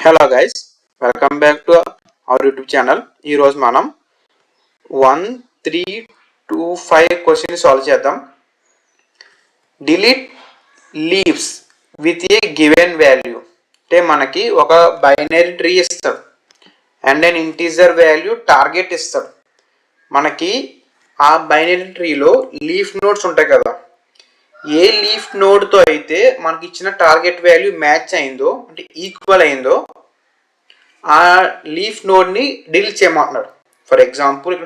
Hello guys, welcome back to our YouTube channel. ఈరోజు మనం 1325 question solve చేద్దాం. Delete leaves with a given value అంటే మనకి ఒక బైనరీ ట్రీ ఇస్తాడు and an integer value target ఇస్తాడు. మనకి ఆ బైనరీ ట్రీలో లీఫ్ నోడ్స్ ఉంటాయి కదా, ఏ లీఫ్ నోడ్తో అయితే మనకి ఇచ్చిన టార్గెట్ వాల్యూ మ్యాచ్ అయిందో అంటే ఈక్వల్ అయిందో ఆ లీఫ్ నోడ్ని డిలీట్ చేయమంటున్నాడు. For example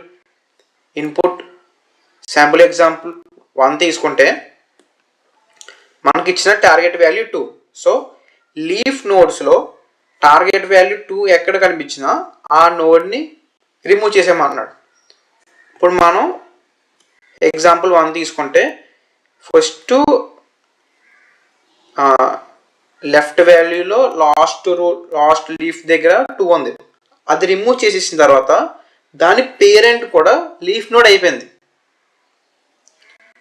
input sample example 1 తీసుకుంటే మనకి ఇచ్చిన టార్గెట్ వాల్యూ 2. సో లీఫ్ నోడ్స్లో టార్గెట్ వాల్యూ 2 ఎక్కడ కనిపించినా ఆ నోడ్ని రిమూవ్ చేసేయమంటున్నాడు. ఇప్పుడు మనం ఎగ్జాంపుల్ 1 తీసుకుంటే ఫస్ట్ లెఫ్ట్ వాల్యూలో లాస్ట్ లీఫ్ దగ్గర 2 ఉంది. అది రిమూవ్ చేసేసిన తర్వాత దాని పేరెంట్ కూడా లీఫ్ నోడ్ అయిపోయింది.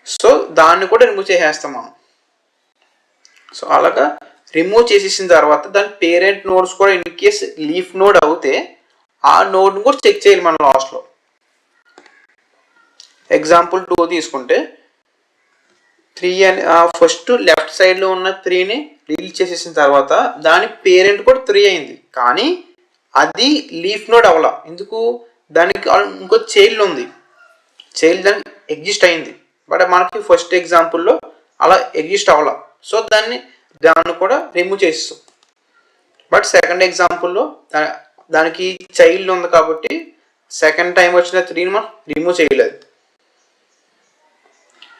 సో దాన్ని కూడా రిమూవ్ చేసేస్తాం మనం. సో అలాగా రిమూవ్ చేసేసిన తర్వాత దాని పేరెంట్ నోడ్స్ కూడా ఇన్ కేస్ లీఫ్ నోడ్ అవుతే ఆ నోడ్ని కూడా చెక్ చేయాలి మనం లాస్ట్లో. ఎగ్జాంపుల్ 2 తీసుకుంటే 3 అని ఫస్ట్ లెఫ్ట్ సైడ్లో ఉన్న 3ని డిలీట్ చేసేసిన తర్వాత దాని పేరెంట్ కూడా 3 అయింది, కానీ అది లీఫ్ నోడ్ అవ్వాల. ఎందుకు? దానికి ఇంకో చైల్డ్ ఉంది, చైల్డ్ దానికి ఎగ్జిస్ట్ అయింది, బట్ మనకి ఫస్ట్ ఎగ్జాంపుల్లో అలా ఎగ్జిస్ట్ అవ్వాల. సో దాన్ని కూడా రిమూవ్ చేస్తాం. బట్ సెకండ్ ఎగ్జాంపుల్లో దానికి చైల్డ్ ఉంది కాబట్టి సెకండ్ టైం వచ్చిన 3ని మనం రిమూవ్ చేయలేదు.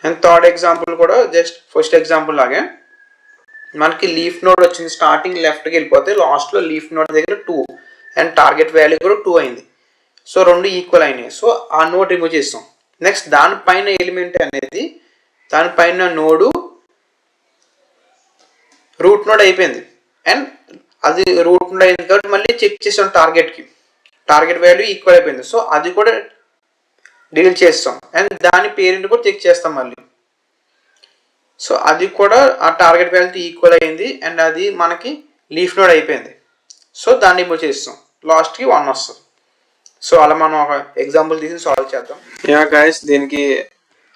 అండ్ థర్డ్ ఎగ్జాంపుల్ కూడా జస్ట్ ఫస్ట్ ఎగ్జాంపుల్ లాగే మనకి లీఫ్ నోడ్ వచ్చింది, స్టార్టింగ్ లెఫ్ట్కి వెళ్ళిపోతే లాస్ట్లో లీఫ్ నోడ్ దగ్గర 2 అండ్ టార్గెట్ వాల్యూ కూడా 2 అయింది. సో 2 ఈక్వల్ అయినాయి. సో ఆ నోడ్ రిమూవ్ చేస్తాం. నెక్స్ట్ దానిపైన ఎలిమెంట్ అనేది దానిపైన నోడు రూట్ నోడ్ అయిపోయింది అండ్ అది రూట్ నోడ్ అయింది కాబట్టి మళ్ళీ చెక్ చేస్తాం టార్గెట్ వాల్యూ ఈక్వల్ అయిపోయింది. సో అది కూడా డిలీట్ చేస్తాం అండ్ దాని పేరెంట్ కూడా చెక్ చేస్తాం మళ్ళీ. సో అది కూడా ఆ టార్గెట్ వాల్యూతో ఈక్వల్ అయింది అండ్ అది మనకి లీఫ్ నోడ్ అయిపోయింది. సో దాన్ని రిమూవ్ చేస్తాం, లాస్ట్కి 1 వస్తుంది. సో అలా మనం ఒక ఎగ్జాంపుల్ తీసి సాల్వ్ చేద్దాం. యా గైస్, దీనికి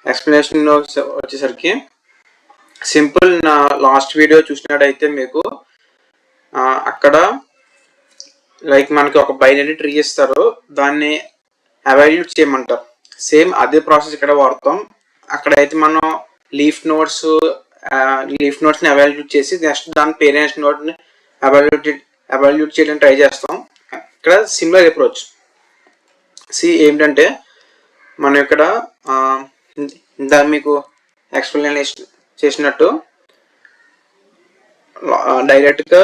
ఎక్స్ప్లెనేషన్ వచ్చేసరికి సింపుల్. నా లాస్ట్ వీడియో చూసినట్టయితే మీకు అక్కడ లైక్ మనకి ఒక బైనరీ ట్రీ ఇస్తారు, దాన్ని ఎవాల్యూట్ చేయమంటారు. సేమ్ అదే ప్రాసెస్ ఇక్కడ వాడతాం. అక్కడైతే మనం లీఫ్ నోడ్స్ని ఎవాల్యూట్ చేసి నెక్స్ట్ దాని పేరెంట్స్ నోడ్ని ఎవాల్యూట్ చేయడానికి ట్రై చేస్తాం. ఇక్కడ సిమిలర్ అప్రోచ్. ఏంటంటే మనం ఇక్కడ దాన్ని మీకు ఎక్స్ప్లెనేషన్ చేసినట్టు డైరెక్ట్గా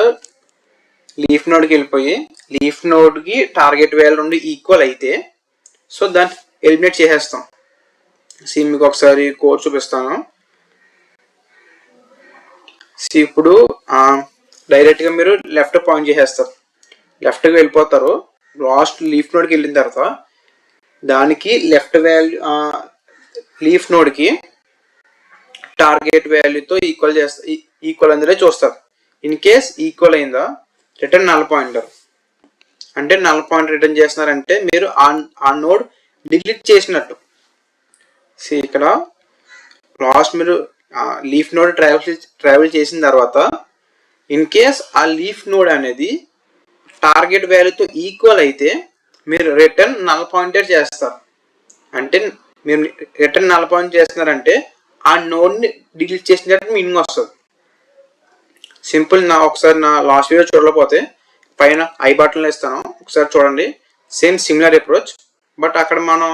లీఫ్ నోడ్కి వెళ్ళిపోయి లీఫ్ నోడ్కి టార్గెట్ వాల్యూ 2 ఈక్వల్ అయితే సో దాన్ని ఎలిమినేట్ చేసేస్తాం. మీకు ఒకసారి కోడ్ చూపిస్తాను. ఇప్పుడు డైరెక్ట్గా మీరు లెఫ్ట్ పాయింట్ చేసేస్తారు, లెఫ్ట్కి వెళ్ళిపోతారు. లాస్ట్ లీఫ్ నోడ్కి వెళ్ళిన తర్వాత దానికి లెఫ్ట్ వాల్యూ లీఫ్ నోడ్కి టార్గెట్ వాల్యూతో ఈక్వల్ అందరే చూస్తారు. ఇన్ కేస్ ఈక్వల్ అయిందా రిటర్న్ నల్ పాయింటర్, అంటే నల్ పాయింట్ రిటర్న్ చేస్తున్నారంటే మీరు ఆ నోడ్ డిలీట్ చేసినట్టు. ఇక్కడ లాస్ట్ మీరు లీఫ్ నోడ్ ట్రావెల్ చేసిన తర్వాత ఇన్ కేస్ ఆ లీఫ్ నోడ్ అనేది టార్గెట్ వాల్యూతో ఈక్వల్ అయితే మీరు రిటర్న్ నల్ పాయింటర్ చేస్తారు. అంటే మీరు రిటర్న్ నల్ పాయింట్ చేస్తున్నారంటే ఆ నోడ్ని డిలీట్ చేసినట్టు మీనింగ్ వస్తుంది. సింపుల్. ఒకసారి నా లాస్ట్ వీడియో చూడకపోతే పైన ఐ బటన్లో ఇస్తాను, ఒకసారి చూడండి. సేమ్ సిమిలర్ అప్రోచ్, బట్ అక్కడ మనం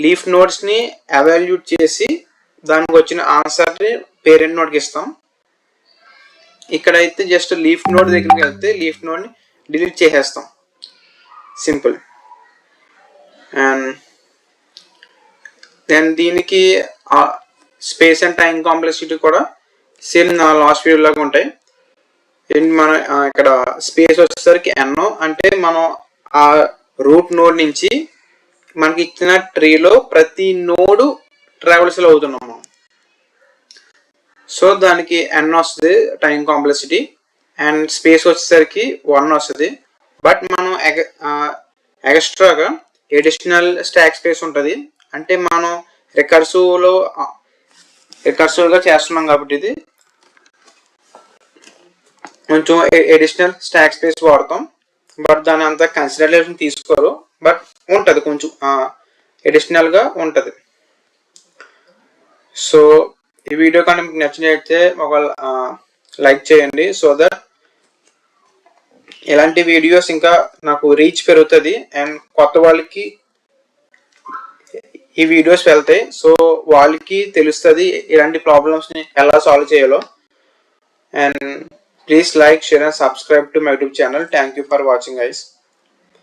లీఫ్ నోడ్స్ని ఎవాల్యూట్ చేసి దానికి వచ్చిన ఆన్సర్ని పేరెంట్ నోడ్కి ఇస్తాం. ఇక్కడైతే జస్ట్ లీఫ్ నోడ్ దగ్గరికి వెళ్తే లీఫ్ నోడ్ని డిలీట్ చేసేస్తాం. సింపుల్. అండ్ దెన్ దీనికి స్పేస్ అండ్ టైం కాంప్లెక్సిటీ కూడా సేమ్ నా లాస్ట్ వీడియో లాగా ఉంటాయి. మనం ఇక్కడ స్పేస్ వచ్చేసరికి ఎన్నో, అంటే మనం ఆ రూట్ నోడ్ నుంచి మనకి ఇచ్చిన ట్రీలో ప్రతి నోడు ట్రావెల్స్లో అవుతున్నాము. సో దానికి ఎన్ వస్తుంది టైం కాంప్లెక్సిటీ. అండ్ స్పేస్ వచ్చేసరికి 1 వస్తుంది. బట్ మనం ఎక్స్ట్రాగా ఎడిషనల్ స్టాక్ స్పేస్ ఉంటుంది. అంటే మనం రికర్సివ్గా చేస్తున్నాం కాబట్టి ఇది కొంచెం ఎడిషనల్ స్టాక్ స్పేస్ వాడతాం. బట్ దాని అంత కన్సిడరేషన్ తీసుకోరు. బట్ ఉంటుంది కొంచెం ఎడిషనల్గా ఉంటుంది. సో ఈ వీడియో కానీ మీకు నచ్చినట్లయితే ఒక లైక్ చేయండి. సో దట్ ఇలాంటి వీడియోస్ ఇంకా నాకు రీచ్ పెరుగుతుంది అండ్ కొత్త వాళ్ళకి ఈ వీడియోస్ వెళ్తాయి. సో వాళ్ళకి తెలుస్తుంది ఇలాంటి ప్రాబ్లమ్స్ని ఎలా సాల్వ్ చేయాలో. And please like, share and subscribe to my YouTube channel. Thank you for watching, guys.